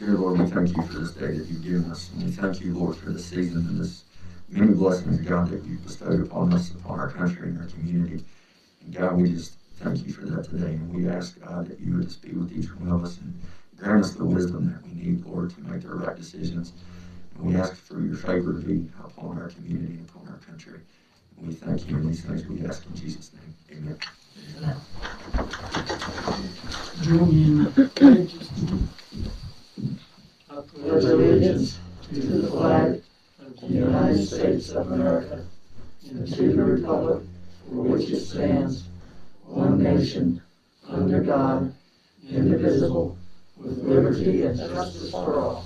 Dear Lord, we thank you for this day that you've given us, and we thank you, Lord, for this season and this many blessings, God, that you've bestowed upon us, upon our country and our community. And God, we just thank you for that today, and we ask, God, that you would just be with each one of us and grant us the wisdom that we need, Lord, to make the right decisions. And we ask for your favor to be upon our community and upon our country. And we thank you in these things we ask in Jesus' name. Amen. Join me in the pledges. I pledge allegiance to the flag of the United States of America and to the republic for which it stands, one nation, under God, indivisible, with liberty and justice for all.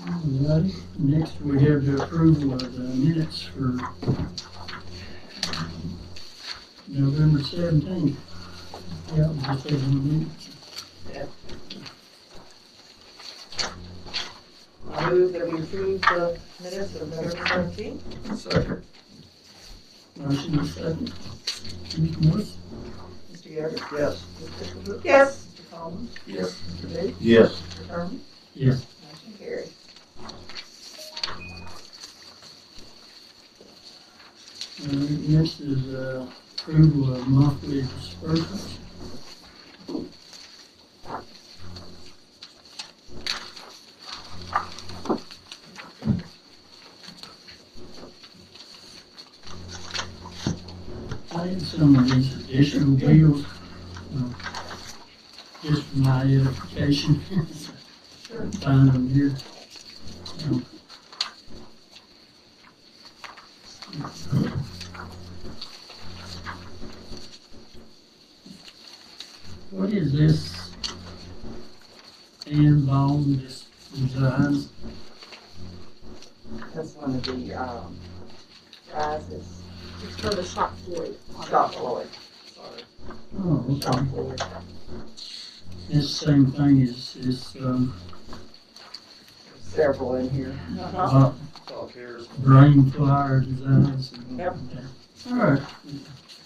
Alrighty. Next, we have the approval of the minutes for November 17th. Yeah, we just have one minute. I move that we approve the minutes of November 17th. Second. Motion is second. Mr. Morris? Mr. Garrett? Yes. Mr. Cook? Yes. Mr. Coleman? Yes. Mr. Biggs? Yes. Mr. Thurman? Yes. Motion carried. Next is approval of monthly disbursements. I had some of these additional bills, just for my edification. Sure. Find them here. What is this and bone designs? That's one of the prizes. It's for the shop Floyd. Shop Floyd. Sorry. Oh, Shop okay. Floyd. This same thing is Several in here. All cares. brain flower designs. Yep. Okay. All right.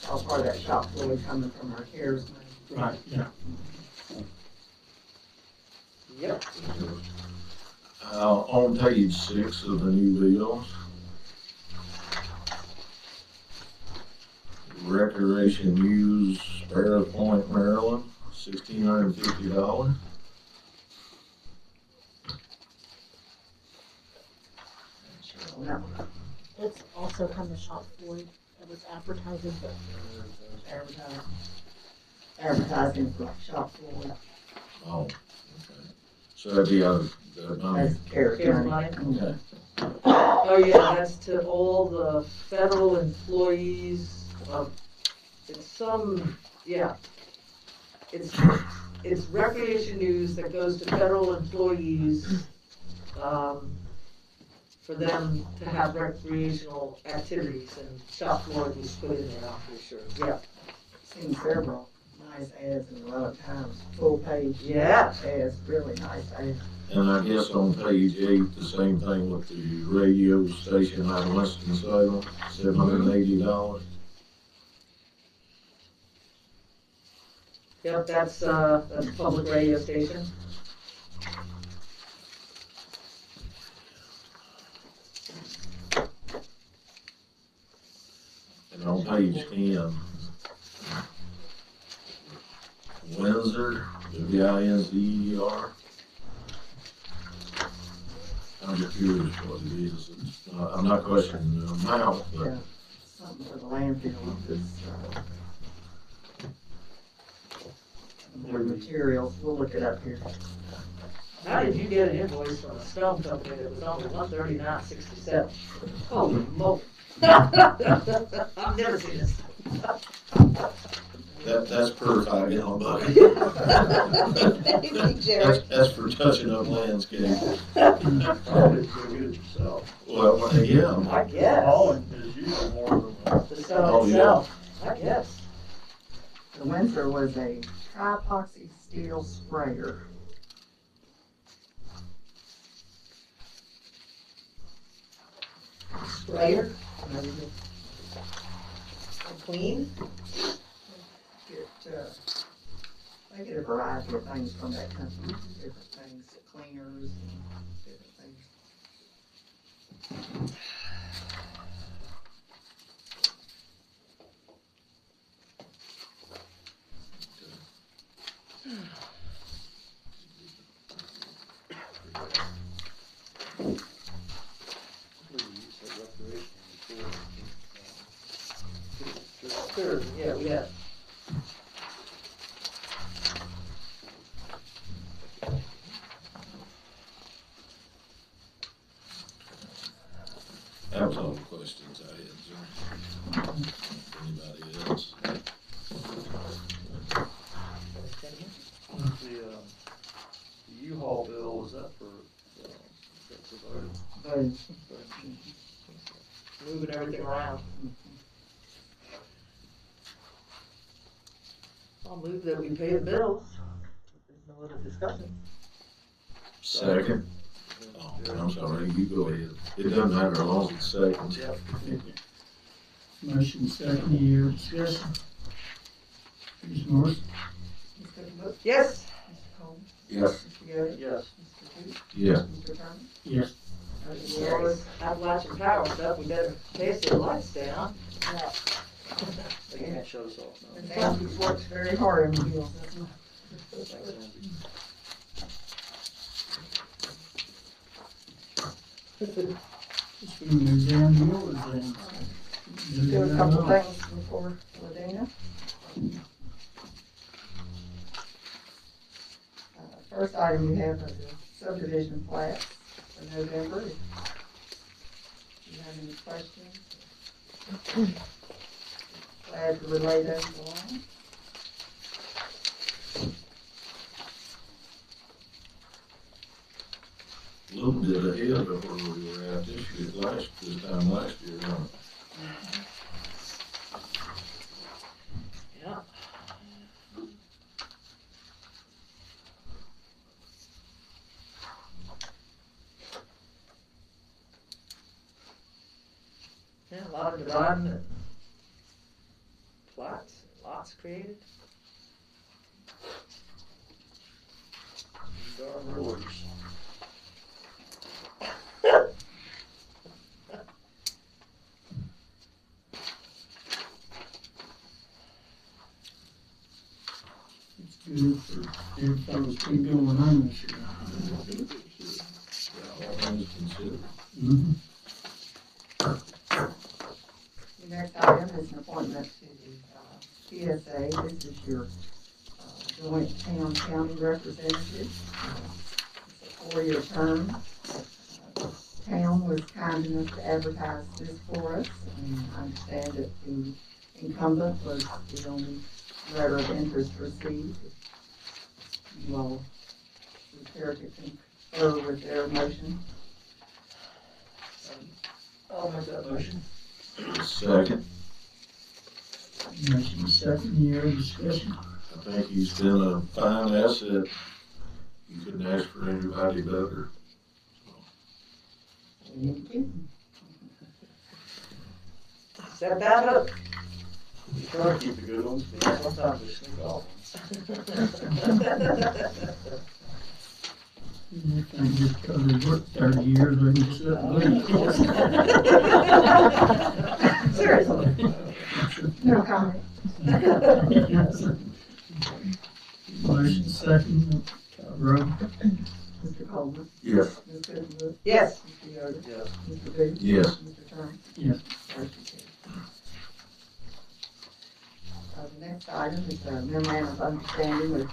All part of that Shop Floyd coming from our CARES money. Right, yeah. Yep. On page 6 of the new bills, Recreation Use, Sparrow Point, Maryland, $1,650. No. It's also from the shop Floyd. It was advertising, but Advertising for Shop Floyd. Oh, okay. So that'd be out of the money. That's CARES money. Okay. Oh, yeah, that's to all the federal employees, it's some, yeah. It's recreation use that goes to federal employees, for them to have recreational activities, and Shop Floyd was put in there, I'm pretty sure, yeah. Seen several nice ads and a lot of times full page. Yeah. Ads, really nice ads. And I guess on page 8, the same thing with the radio station out of Winston-Salem, $780. Yep, that's a public radio station. And on page 10, Windsor, WINZER. I'm just curious what it is. I'm not questioning the amount, but Yeah. Something for the landfill, this, more materials, we'll look it up here. How did you get an invoice from a stone company that was only $139.67? Holy moly. I've never seen this. that's per 5 gallon bucket. Thank you, Jerry. That's for touching up landscape. Probably go get it yourself. Well, yeah. I guess. Hauling is usually more than The Oh, stone yeah. itself, I guess. The Windsor was a tri-epoxy steel sprayer. Brighter. Clean. They get a variety of things from that company, different things, cleaners and different things. Sure, yeah, we have. That was all the questions I had, sir. Anybody else? The U-Haul bill, is that for, that's about it? Moving everything around. I'll move that we pay the bills. There's no other discussion. Second. Oh, I'm sorry, you go ahead. It doesn't matter as long as it's second. Motion second, any other discussion? Ms. Morris? Mr. Cook? Yes. Mr. Cole? Yes. Mr. Yoder? Yes. Mr. Booth? Yeah. Mr. Turner? Yes. As well as Appalachian Power stuff, we better pay so the lights stay on. They can't shut us off now. And Nancy works very hard on the bills. Thanks, Andy. Just gonna move down to yours then. Do a couple things before Ladina. First item you have are the subdivision plats for November. If you have any questions, glad to relay those along. A little bit ahead of where we were at this time last year, huh? Yeah. Yeah, a lot of development. Plots, lots created. Darn rulers. It's good for everything that's been going on this year. Yeah, all things considered. Mm-hmm. The next item is an appointment to the PSA. This is your joint town-county representative. It's a 4-year term. Town was kind enough to advertise this for us, and I understand that the incumbent was the only letter of interest received. You all would care to concur with their motion? I'll make that motion. Second. Motion second, any other discussion? I think he's been a fine asset. You couldn't ask for anybody better. Thank you. Set that up. You try to keep the good ones, but sometimes they sneak off. I think just because they worked 30 years, they can just let them leave. Seriously, no comment. Motion second, roll. Mr. Coleman, Yes. Ms. Goodwood, Yes. Mr. Yoder, Yes. Mr. Booth, Yes. Mr. Turner. Yes. Motion carries. The next item is a memorandum of understanding with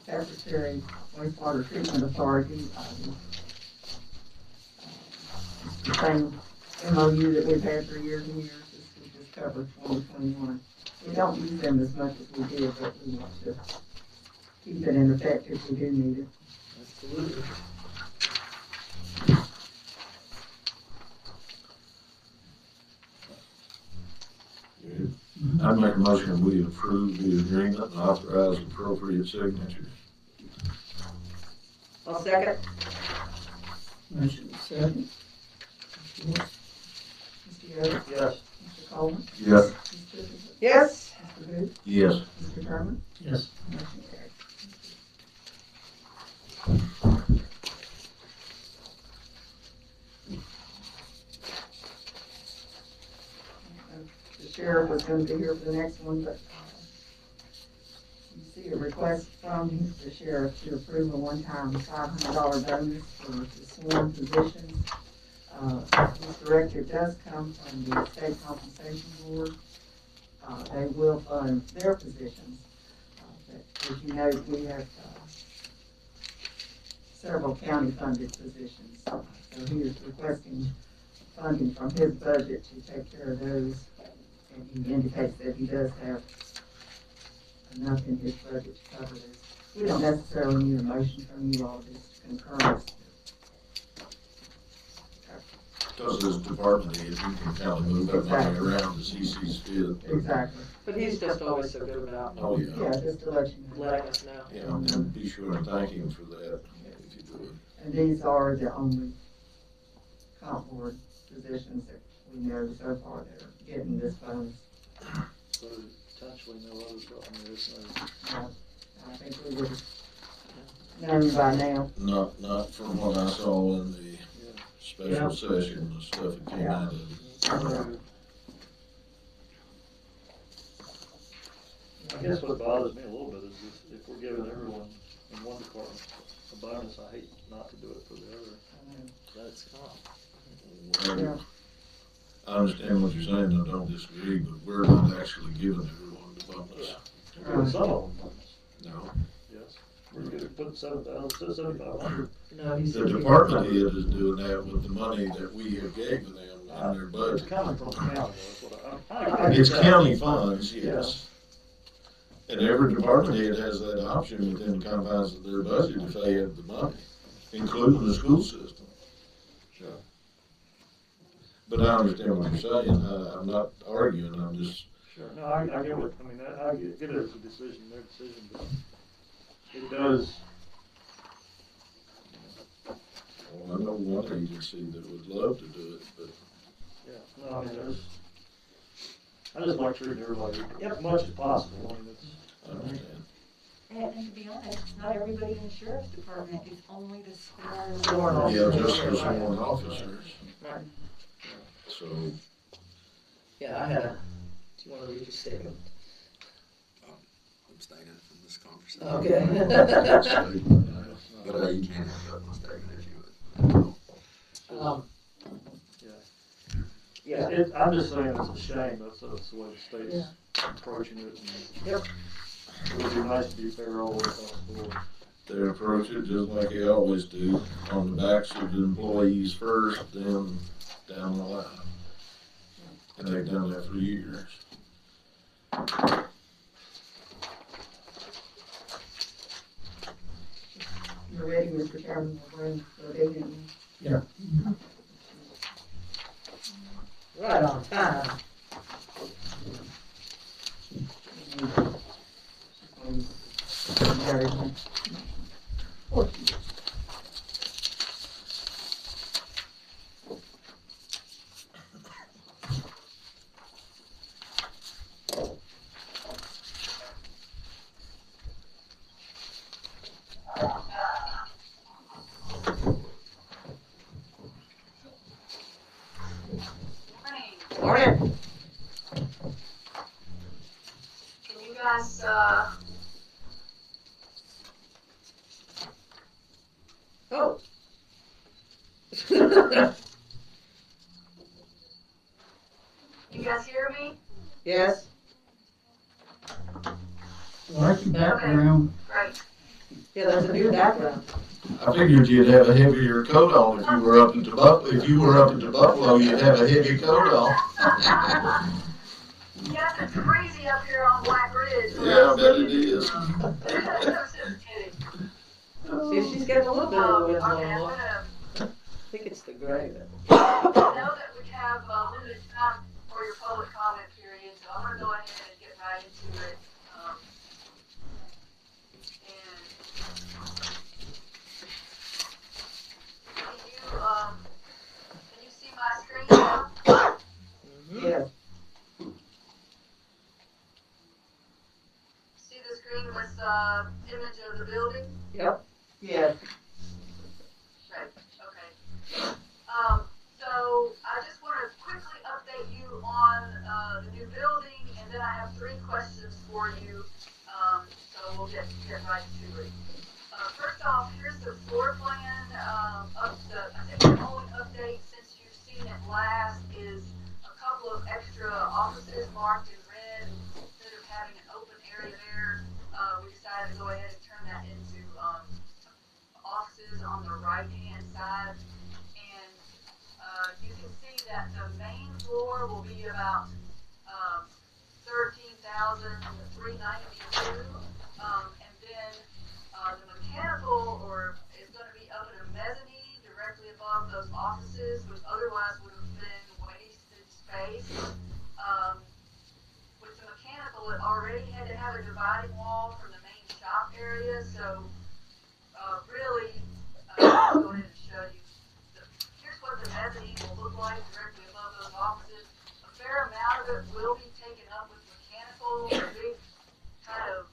Secretary Wastewater Treatment Authority. The same MOU that we've had for years and years. This will just cover 2021. We don't use them as much as we did, but we want to keep it in effect if we do need it. Absolutely. I'd make a motion we approve the agreement and authorize appropriate signatures. I'll second. Motion second. Mr. Yost, Yes. Mr. Coleman, Yes. Ms. Tiffany, Yes. Mr. Booth, Yes. Mr. Sherman, Yes. motion carried. The sheriff was going to be here for the next one, but you see a request from the sheriff to approve a one-time $500 bonus for the sworn positions. This directive does come from the state compensation board. They will fund their positions. But as you know, we have several county-funded positions. So he is requesting funding from his budget to take care of those. And he indicates that he does have enough in his budget to cover this. We don't necessarily need a motion from you all, just concurrence. Because as department head, he can kind of move that money around as he sees fit. Exactly. But he's just always so good about Oh, yeah. Yeah, just to let you know. letting us know. Yeah, and be sure and thank him for that if you do it. And these are the only comp board positions that we know so far that are getting this bonus. So potentially no others, I mean, there's no. I think we would have known by now. Not from what I saw in the special session, the stuff that came out of it. I guess what bothers me a little bit is if we're giving everyone in one department a bonus, I hate not to do it for the other. That's comp. Well, I understand what you're saying, I don't disagree, but we're not actually giving everyone the bonus. We're giving some of them bonus, No. yes. We're gonna put 7,500. No, he's. The department head is doing that with the money that we have gave them in their It's budget. coming from the county, though, is what I. It's county funds, yes. And every department head has that option within the confines of their budget if they have the money, including the school system. Sure. But I understand what you're saying, I'm not arguing, I'm just, Sure, no, I get what, I mean, I get it as a decision, their decision, but it does. well, I know one agency that would love to do it, but Yeah, no, I mean, there's, I just like treating everybody as much as possible, I mean, it's. I understand. And to be honest, not everybody in the sheriff's department is only the sworn. Sworn Yeah, officers. just for sworn officers, Right. so. Yeah, I had a, do you want to read your statement? I'm staying from this conversation. Okay. But you can have my statement if you would. Yeah. I'm just saying it's a shame, that's the way the state's approaching it, and Yep. it would be nice to be fair all the way across the board. They approach it just like they always do, on the backs of the employees first, then down the line. And they've done that for years. You're ready, Mr. Chairman, for the meeting. Right on time. Morning. Can you guys, Oh. you guys hear me? Yes. Like your background. Great. Yeah, that's a new background. I figured you'd have a heavier coat on if you were up into Buffalo. If you were up into Buffalo, you'd have a heavy coat on. Yes, it's crazy up here on Black Ridge. Yeah, I bet it is. I'm just kidding. See, she's getting a little bit of the wind Okay, I'm on. gonna, I think it's the gray. I know that we have limited time for your public comment period, so I'm gonna go ahead and get right into it. Can you see my screen now? image of the building? Yep. Yes. Right, okay. So I just want to quickly update you on the new building, and then I have 3 questions for you. So we'll get right to it. First off, here's the floor plan. I think the only update since you've seen it last is a couple of extra offices marked in red. Instead of having an open area there, we decided to go ahead and turn that into offices on the right-hand side. And you can see that the main floor will be about 13,392, and then the mechanical is going to be up in a mezzanine directly above those offices, which otherwise would have been wasted space. With the mechanical, it already had to have a dividing wall from the main shop area, so really, I'll go ahead and show you. Here's what the mezzanine will look like directly above those offices. A fair amount of it will be taken up with mechanical. The big kind of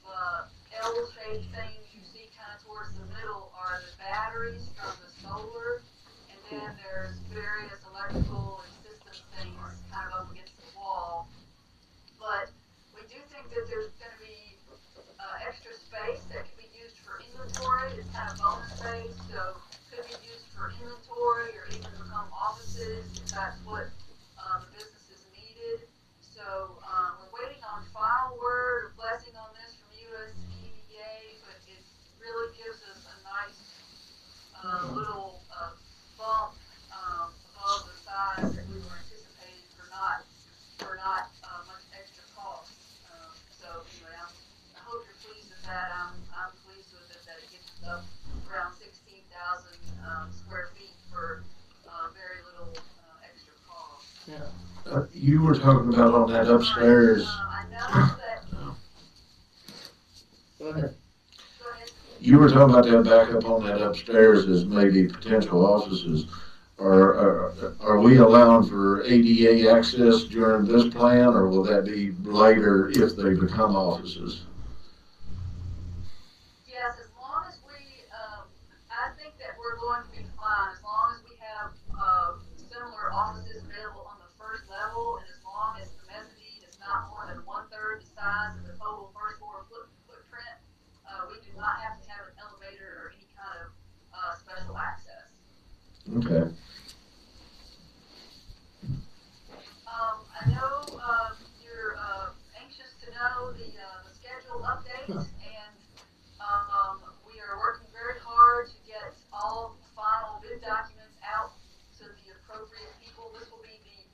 L-shaped things you see kind of towards the middle are the batteries from the solar, and then there's various electrical and system things kind of up against the wall. But we do think that there's going to be extra space that can be used for inventory. It's kind of bonus space, so could be used for inventory or even become offices if that's what the businesses needed. So we're waiting on final word or blessing on this from USEDA, but it really gives us a nice little bump above the size that we were anticipating for not much extra cost. So anyway, I hope you're pleased with that. I'm pleased with it that it gets up around 16,000 square feet for very little extra cost. Yeah. You were talking about on that upstairs. I know that. Go ahead. Go ahead. You were talking about that backup on that upstairs as maybe potential offices. Are we allowing for ADA access during this plan, or will that be later if they become offices? Yes, as long as we, I think that we're going to be fine as long as we have similar offices available on the first level, and as long as the mezzanine is not more than 1/3 the size of the total first floor footprint. We do not have to have an elevator or any kind of special access. Okay. I know you're anxious to know the schedule update, and we are working very hard to get all final bid documents out to the appropriate people. This will be the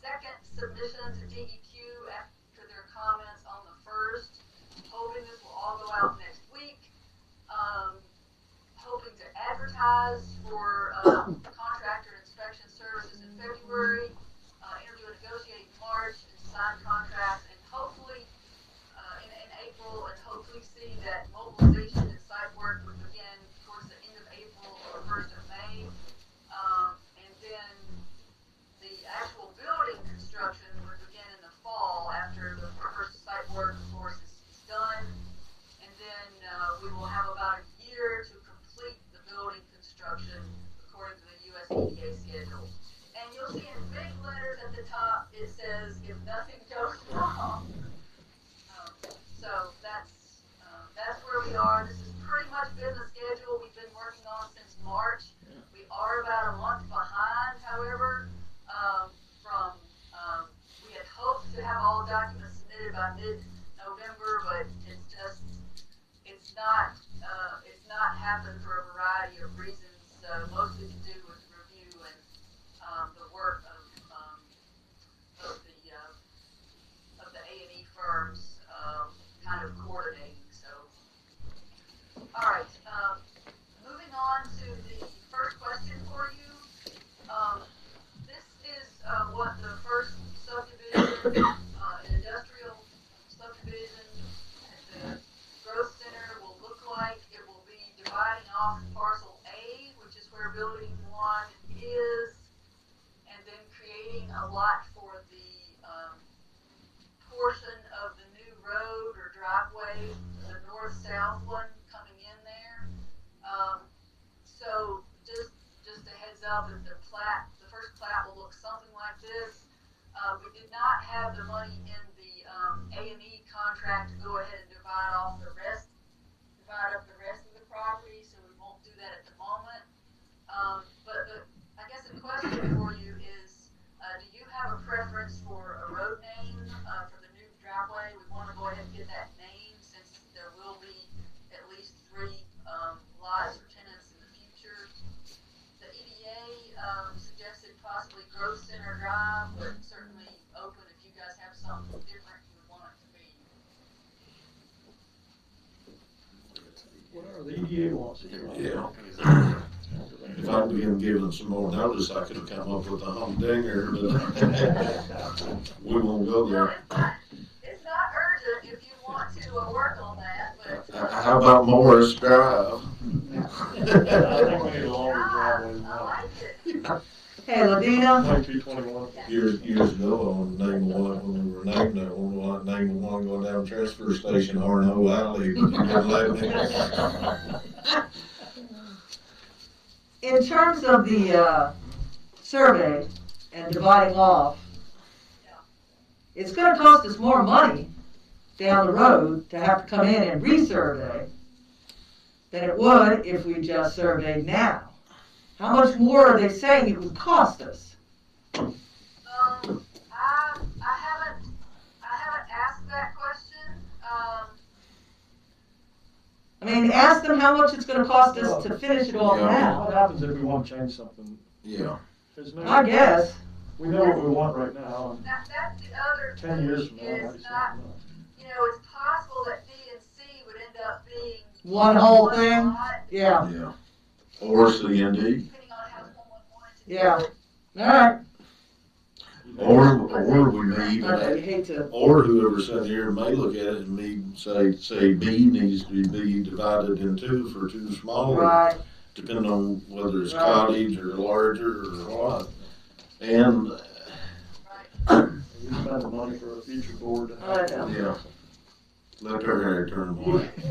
second submission to DEQ after their comments on the first. Hoping this will all go out next week. Hoping to advertise for contractor inspection services in February, interview and negotiate in March, and sign contracts, and hopefully in April, and hopefully see that mobilization and site work would begin towards the end of April or 1st of May. And then the actual building construction would begin in the fall after the first site work, of course, is done. And then we will have about a year to complete the building construction according to the USEDA schedule. And you'll see in big letters at the top, it says, if nothing goes wrong. So that's where we are. This has pretty much been the schedule we've been working on since March. We are about a month behind, however, we had hoped to have all documents submitted by mid-November, but it's not happened for a variety of reasons, mostly to do with review and the work of the A&E firms kind of coordinating. So, all right. Moving on to the first question for you. This is what the first subdivision, an industrial subdivision at the growth center will look like. It will be dividing off parcel A, which is where building 1 is, and then creating a lot for the portion of the new road or driveway, the north-south one coming up, and the first plat will look something like this. We did not have the money in the A&E contract to go ahead and divide up the rest of the property, so we won't do that at the moment. But I guess the question for you is, do you have a preference for a road name for the new driveway? We want to go ahead and get that name since there will be at least 3 lots or tenants in the future. The EDA suggested possibly Growth Center Drive, but certainly open if you guys have something different you would want it to be. Whatever the EDA wants to do. Yeah. If I'd been given some more notice, I could have come up with a humdinger, but we won't go No, there. it's not urgent if you want to work on that, but. How about Morris Drive? I think we need a longer driveway than I that. like it. Hey, Ladina, 2221. Years ago, on name one, when we were naming that one, we wanted name one going down the transfer station, Harno Alley, but you didn't let me. in terms of the survey and dividing off, it's gonna cost us more money down the road to have to come in and resurvey than it would if we just surveyed now. How much more are they saying it would cost us? I haven't asked that question. I mean, ask them how much it's gonna cost us to finish it all Yeah. now. What happens if we want to change something? Yeah. There's no, I guess. we know what we want right now, and That's the other 10 years from thing now, is maybe not, something else. you know, it's possible that D and C would end up being. One whole one thing? lot, Yeah, Yeah. Or C&D. depending on how someone wanted to do yeah. it. Alright. Or we may even, I hate to, or whoever's in here may look at it and me say B needs to be divided in 2 for 2 smaller, right, depending on whether it's Right. cottage or larger or what. And, We spend the money for a future board. I know. yeah, let their hair turn white. The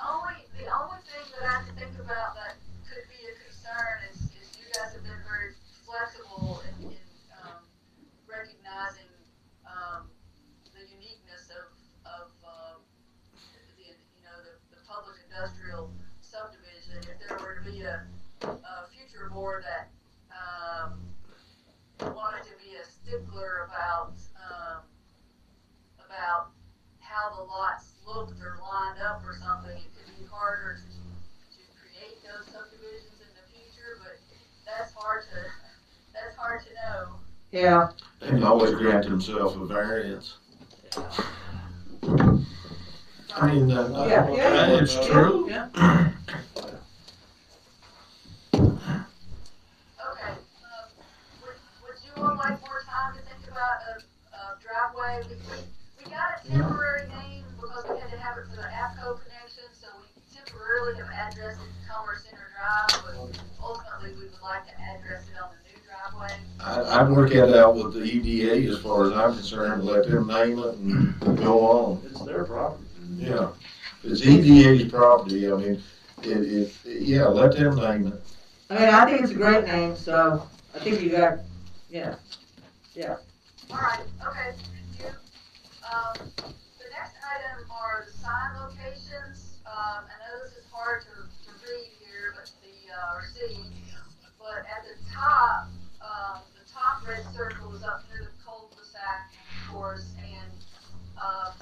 only thing that I can think about that could be a concern is you guys have been very flexible in recognizing, the uniqueness of, the public industrial subdivision. If there were to be a future board that, wanted to be a stickler about how the lots looked or lined up or something, it could be harder to create those subdivisions in the future, but that's hard to know. yeah. And always grant himself a variance. I mean, Yeah. it's true. Yeah. Okay, would you all like more time to think about a driveway? We got a temporary name because we had to have it for the APCO connection, so we temporarily have addressed it Commerce Center Drive, but ultimately we would like to address it on the new driveway. I'd work that out with the EDA as far as I'm concerned, let them name it and go on. It's their property. Yeah, it's EDA's property, I mean, yeah, let them name it. I mean, I think it's a great name, so I think you got, yeah. All right, okay, thank you. The next item are the sign locations. I know this is hard to read here, but or see, but at the top red circle is up near the cul-de-sac, of course, and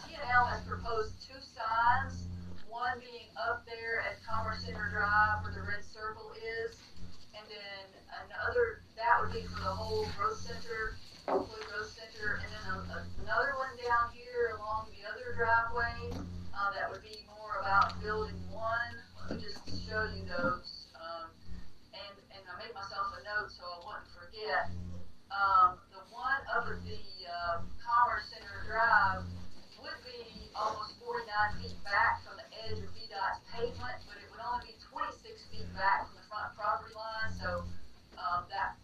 T&L has proposed 2 signs, one being up there at Commerce Center Drive where the red circle is, and then another, that would be for the whole growth center, Floyd Growth Center, and then another one down here along the other driveway, that would be more about building 1. Let me just show you those, and I made myself a note so I wouldn't forget. The one up at the Commerce Center Drive would be almost 49 feet back from the edge of VDOT's pavement, but it would only be 26 feet back from the front property line, so that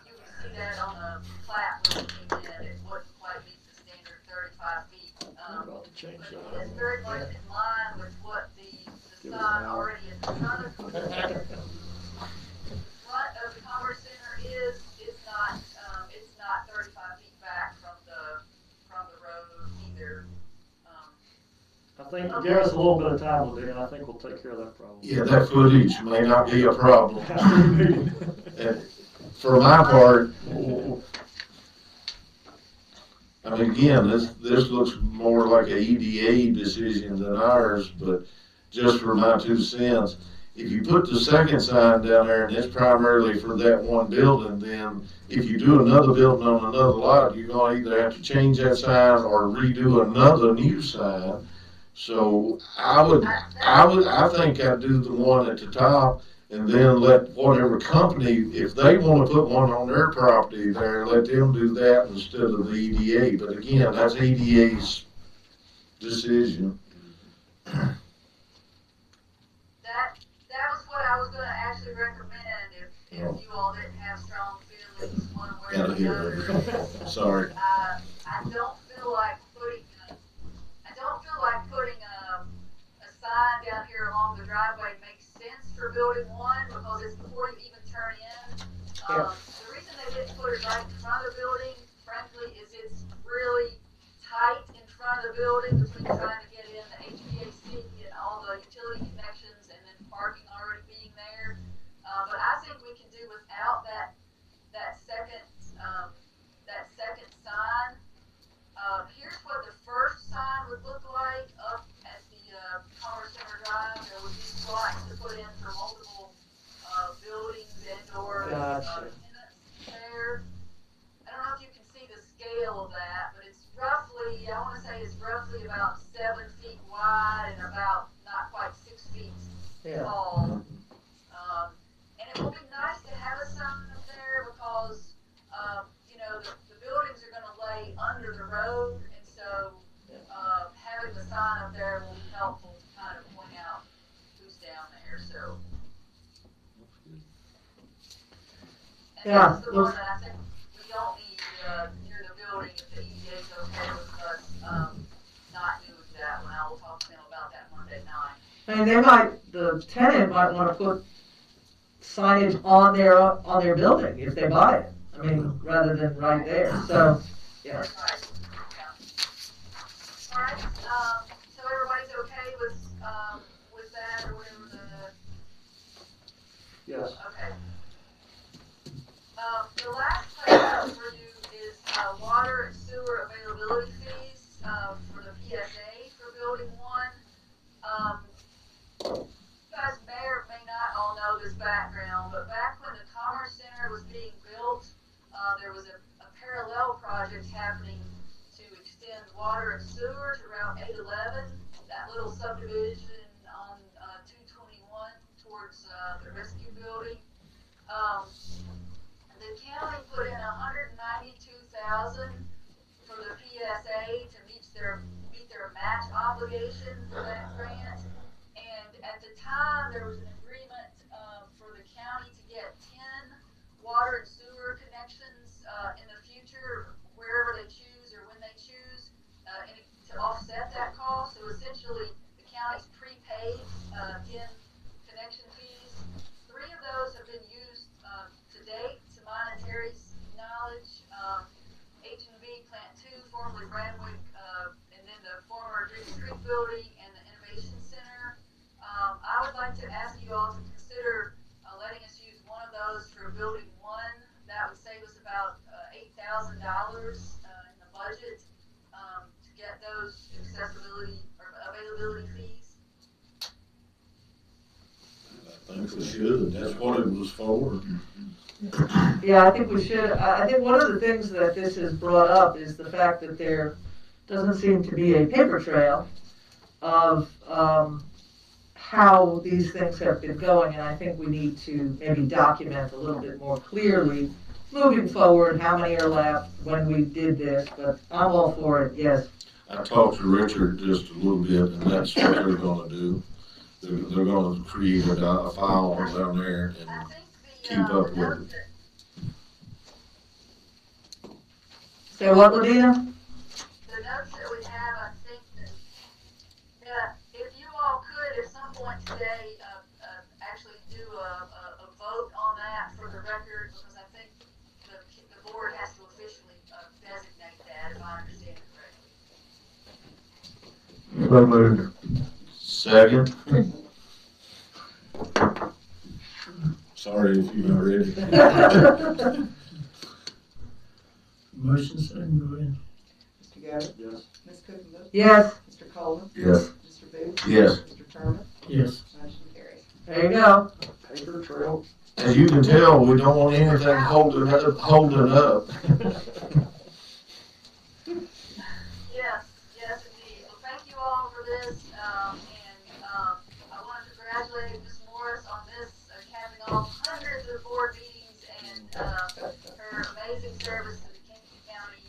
you would see that on the plat when it came in, it wouldn't quite meet the standard 35 feet. We're about to change But that. it's very much in line with what the sign already in front of the Commerce Center is not, it's not 35 feet back from the road either. I think, give us a little bit of time with it, and I think we'll take care of that problem. Yeah, that footage may not be a problem. And for my part, I mean, again, this looks more like a EDA decision than ours, but just for my 2 cents, if you put the second sign down there and it's primarily for that one building, then if you do another building on another lot, you're gonna either have to change that sign or redo another new sign. So I think I'd do the one at the top and then let whatever company, if they wanna put one on their property there, let them do that instead of the EDA. But again, that's EDA's decision. That was what I was gonna actually recommend if you all didn't have strong feelings one way or the other. Sorry. I don't feel like putting a sign down here along the driveway makes sense for building 1 because it's before you even turn in. The reason they didn't put it right in front of the building, frankly, is it's really tight in front of the building between trying to get in the HVAC and all the utility connections and then parking already being there. But I think we can do without that second sign. Here's what the first sign would look like up at the Commerce Center Drive. There would be slots to put in for multiple buildings and/or tenants there. I don't know if you can see the scale of that, but it's roughly, I want to say it's roughly about 7 feet wide and about not quite 6 feet tall. And it will be nice to have a sign up there because, you know, the buildings are going to lay under the road, and so having the sign up there will be helpful to kind of point out who's down there. So, and that's the one that I think we don't need near the building if the EDA is okay with us not doing that one. I will talk to them about that Monday night. And the tenant might want to put signage on their building if they buy it. I mean, rather than right there. So, yeah. That's right. Yeah. All right. So everybody's okay with that or whatever Yes. Okay. The last question for you is water and sewer availability fees for the PSA for Building 1. You guys may or may not all know this background, but back when the Commerce Center was being built, there was a parallel project happening to extend water and sewer to Route 811, that little subdivision on 221 towards the rescue building. The county put in $192,000 for the PSA to meet their match obligation for that grant. And at the time, there was an agreement for the county to get 10 water and sewer connections in the future, wherever they choose or when they choose, to offset that cost. So essentially, the county's prepaid 10 connection fees. 3 of those have been used to date, to monetary's knowledge. H&B Plant 2, formerly Brandwick, and then the former Dream Street Building and the Innovation Center. I would like to ask you all to consider letting us use one of those for Building 1. That would save us about $8,000 in the budget to get those accessibility or availability fees. I think we should. That's what it was for. Yeah, I think we should. I think one of the things that this has brought up is the fact that there doesn't seem to be a paper trail of how these things have been going, and I think we need to maybe document a little bit more clearly moving forward how many are left when we did this, but I'm all for it, yes. I talked to Richard just a little bit, and that's what they're gonna do. They're gonna create a file down there and keep up with it. Say what, Ladina? The notes that we have, I think that if you all could at some point today, actually do a vote on that for the record, because I think the board has to officially designate that, if I understand it correctly. So moved. Second. Sorry if you've already. Motion second, go ahead. Mr. Gabbard? Yes. Ms. Cookham? Yes, Mr. Coleman? Yes. Mr. Booth? Yes. Mr. Sherman? Yes. Motion carries. there you go. Paper trail. As you can tell, we don't want anything holding up. Yes, yes indeed. Well, thank you all for this, I want to congratulate Ms. Morris on this, capping off hundreds of board meetings and, her amazing service to the Kenton County,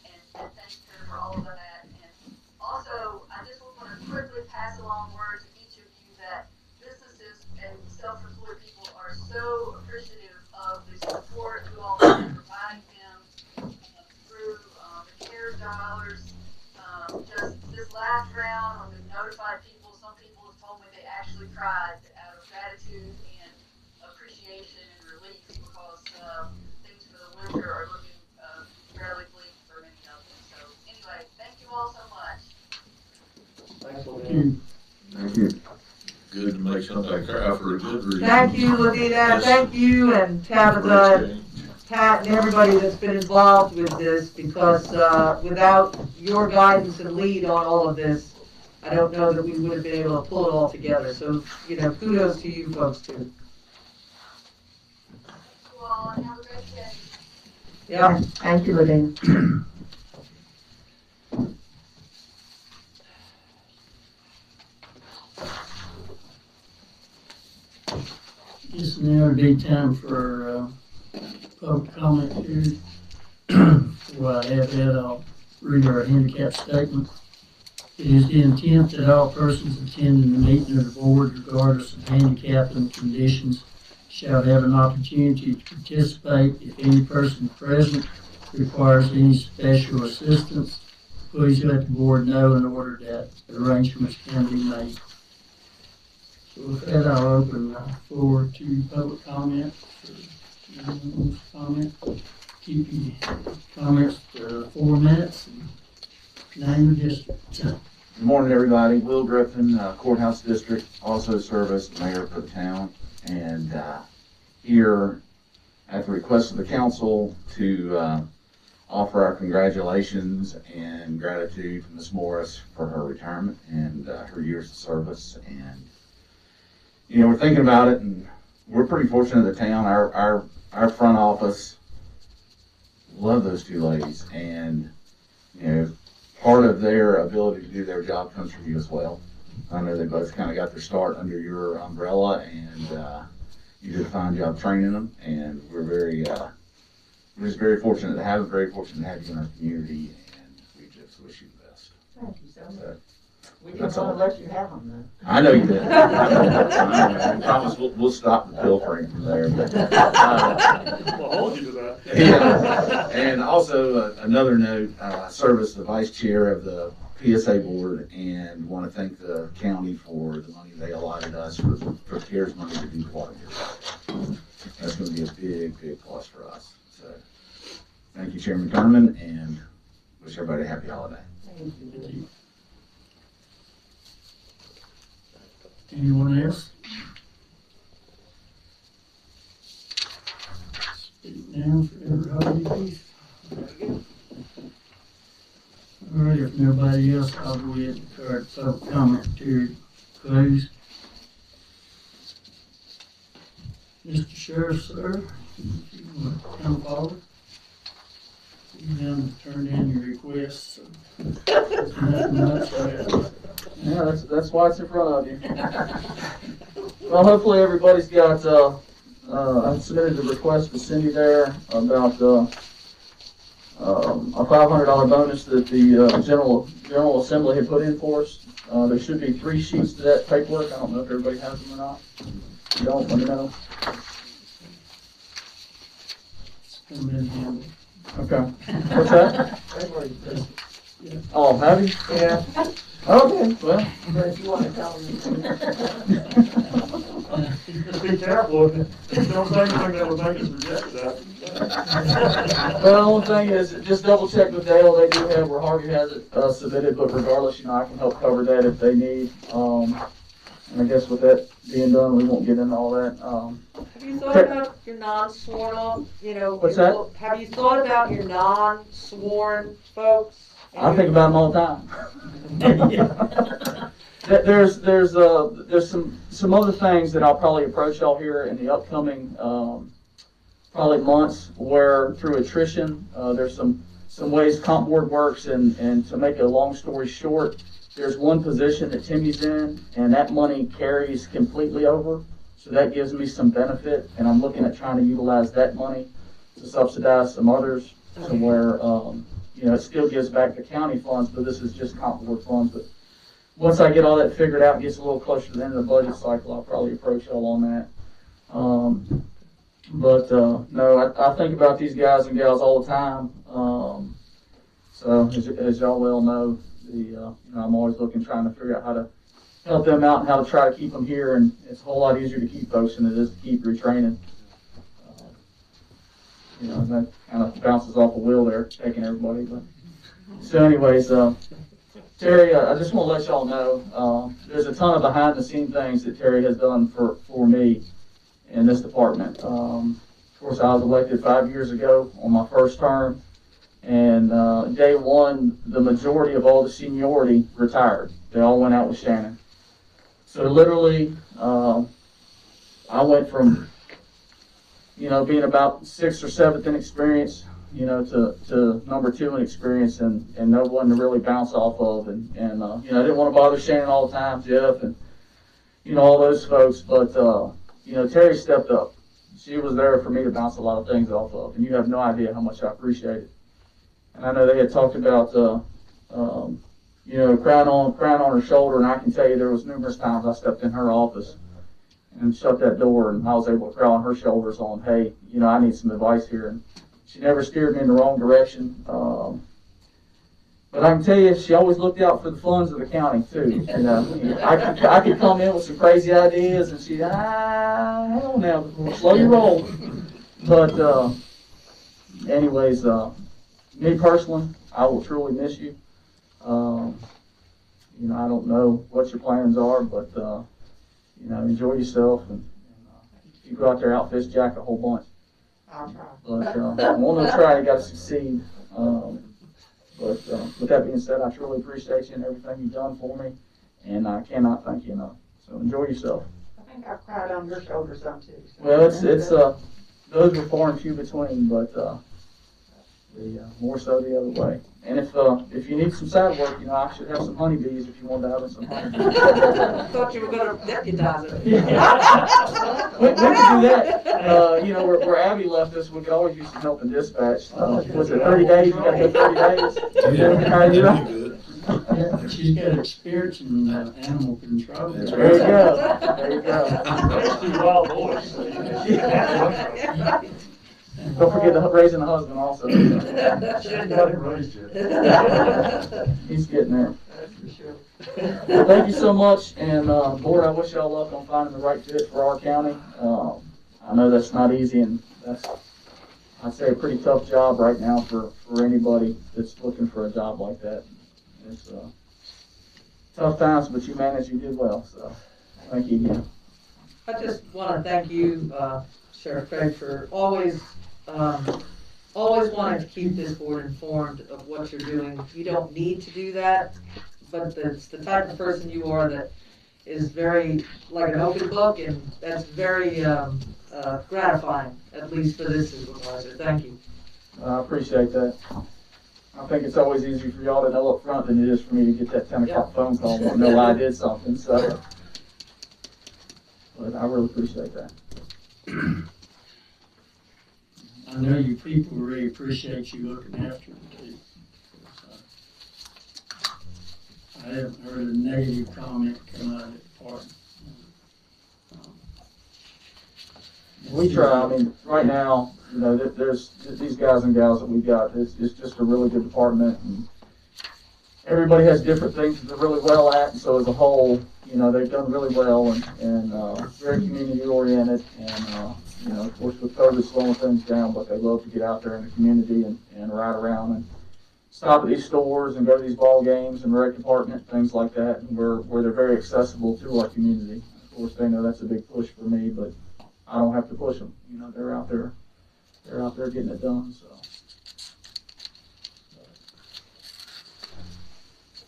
and thank her for all of that. And also, I just want to quickly pass along word to each of you that businesses and self-employed people are so appreciative of the support you all have been providing them through the CARES dollars. Just this last round, when we notified people, some people have told me they actually cried out of gratitude and appreciation and relief, because things for the winter are looking fairly bleak for many of them. So anyway, thank you all so much. Thanks, Thank Lynn. you. Thank you. Good to make somebody cry for a good reason. Thank you, Ladina, thank you, and Tabitha, Pat, and everybody that's been involved with this, because without your guidance and lead on all of this, I don't know that we would have been able to pull it all together. So, kudos to you folks too. Thank you all, and have a great day. Yeah. Thank you, Ladine. It's now would be time for public comment period. Before I have that, I'll read our handicap statement. It is the intent that all persons attending the meeting of the board, regardless of handicap and conditions, shall have an opportunity to participate. If any person present requires any special assistance, please let the board know in order that arrangements can be made. So with that, I'll open the floor to public comment. Anyone wants to comment? Keep your comments to 4 minutes. And name your district. Good morning, everybody. Will Griffin, Courthouse District, also serve as the mayor for the town. And here, at the request of the council, to offer our congratulations and gratitude to Ms. Morris for her retirement and her years of service. And we're thinking about it, and we're pretty fortunate in the town. Our front office love those two ladies, and part of their ability to do their job comes from you as well. I know they both kind of got their start under your umbrella, and you did a fine job training them. And we're just very fortunate to have you in our community, and we just wish you the best. Thank you so much. So, We didn't want to let you have them though. I know you did. I promise we'll stop the pilfering from there. But, We'll hold you to that. yeah. And also another note, I serve as the vice chair of the PSA board, and want to thank the county for the money they allotted us for CARES money to do the water project. That's going to be a big, big plus for us. So thank you, Chairman Thurman, and wish everybody a happy holiday. Thank you. Anyone else? Speak now for everybody, please. All right, if nobody else, I'll go ahead and declare the public comment period closed. Mr. Sheriff, sir, if you want to come forward. You haven't turned in your request, so there's nothing much left. Yeah, that's why it's in front of you. Well, hopefully everybody's got, I submitted the request to Cindy there about a $500 bonus that the General Assembly had put in for us. There should be 3 sheets to that paperwork. I don't know if everybody has them or not. If you don't, let me know. It's come in handy. Okay. What's that? Oh, have you? Yeah. Okay, well, But if you wanna tell them. Just be careful, don't say anything that would make us reject that. well, the only thing is, just double check with Dale, they do have, where Harvey has it submitted, but regardless, I can help cover that if they need. And I guess with that being done, we won't get into all that. Have you thought about your non-sworn off, What's that? Have you thought about your non-sworn folks? I think about them all the time. There's some other things that I'll probably approach y'all here in the upcoming probably months, where through attrition there's some ways comp board works, and to make a long story short, there's one position that Timmy's in, and that money carries completely over, so that gives me some benefit, and I'm looking at trying to utilize that money to subsidize some others, to where it still gives back to county funds, but this is just comp board funds. But once I get all that figured out, gets a little closer to the end of the budget cycle, I'll probably approach y'all on that. No, I think about these guys and gals all the time. So as y'all well know, I'm always trying to figure out how to help them out and how to try to keep them here. And it's a whole lot easier to keep folks than it is to keep retraining. That kind of bounces off a wheel there, taking everybody. But so, anyways, Terry, I just want to let y'all know there's a ton of behind-the-scenes things that Terry has done for me in this department. Of course, I was elected 5 years ago on my first term, and day one, the majority of all the seniority retired. They all went out with Shannon. So literally, I went from being about 6th or 7th in experience, to number 2 in experience, and no one to really bounce off of. And I didn't want to bother Shannon all the time, Jeff, and all those folks. But Terry stepped up. She was there for me to bounce a lot of things off of, and you have no idea how much I appreciate it. And I know they had talked about crown on her shoulder, and I can tell you there was numerous times I stepped in her office and shut that door, and I was able to crawl on her shoulders on, hey, I need some advice here. And she never steered me in the wrong direction. But I can tell you, she always looked out for the funds of the county too. I could come in with some crazy ideas, and she'd, hang on now, slow your roll. But anyways, me personally, I will truly miss you. I don't know what your plans are, but enjoy yourself, and if you go out there, outfish Jack a whole bunch. I'll try. But I want to try, you got to succeed. But with that being said, I truly appreciate you and everything you've done for me, and I cannot thank you enough. So enjoy yourself. I think I cried on your shoulder some too. So. Well, it's those were far and few between, but more so the other way. And if you need some side work, I should have some honeybees if you want to have some honeybees. I thought you were going to deputize it. We could do that. Where Abby left us, we could always use some help in dispatch. Was it 30 days? You got to go 30 days? Yeah, she's got experience in animal control. There you go. There you go. Especially wild boys. Don't forget raising the husband also. She ain't got him raised yet. He's getting there. That's for sure. Well, thank you so much, and Board, I wish y'all luck on finding the right fit for our county. I know that's not easy, and that's, I'd say, a pretty tough job right now for anybody that's looking for a job like that. It's tough times, but you managed, you did well, so thank you again. I just want to thank you, Sheriff Craig, for always wanting to keep this board informed of what you're doing. You don't need to do that, but it's the type of person you are that is very like an open book, and that's very gratifying, at least for this supervisor. Thank you. I appreciate that. I think it's always easier for y'all to know up front than it is for me to get that 10 o'clock phone call and know I did something. So, but I really appreciate that. I know you people really appreciate you looking after them too. I haven't heard a negative comment come out of the department. We try. I mean, right now, there's these guys and gals that we've got. It's just a really good department, and everybody has different things that they're really well at, and so as a whole, you know, they've done really well and very community oriented, and you know, of course with COVID slowing things down, but they love to get out there in the community and ride around and stop at these stores and go to these ball games and rec department, things like that, where they're very accessible to our community. Of course, they know that's a big push for me, but I don't have to push them. You know, they're out there getting it done, so.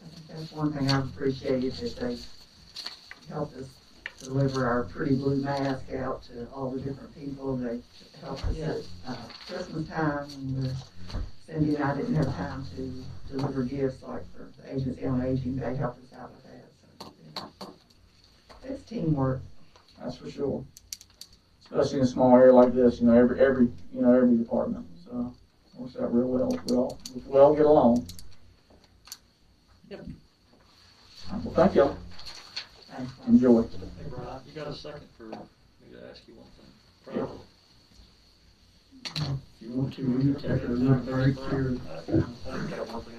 I think that's one thing I've appreciated, that they helped us deliver our pretty blue mask out to all the different people. They helped us at Christmas time, and Cindy and I didn't have time to deliver gifts like for the Agency on Aging. They helped us out with that. So, yeah. It's teamwork. That's for sure. Especially in a small area like this, you know, every department. So works out real well. We all get along. Yep. Well, thank y'all. Thanks. Enjoy. Hey, Brian, you got a second for me to ask you one thing? If you want to, we can take it, not very clear. I think I got one thing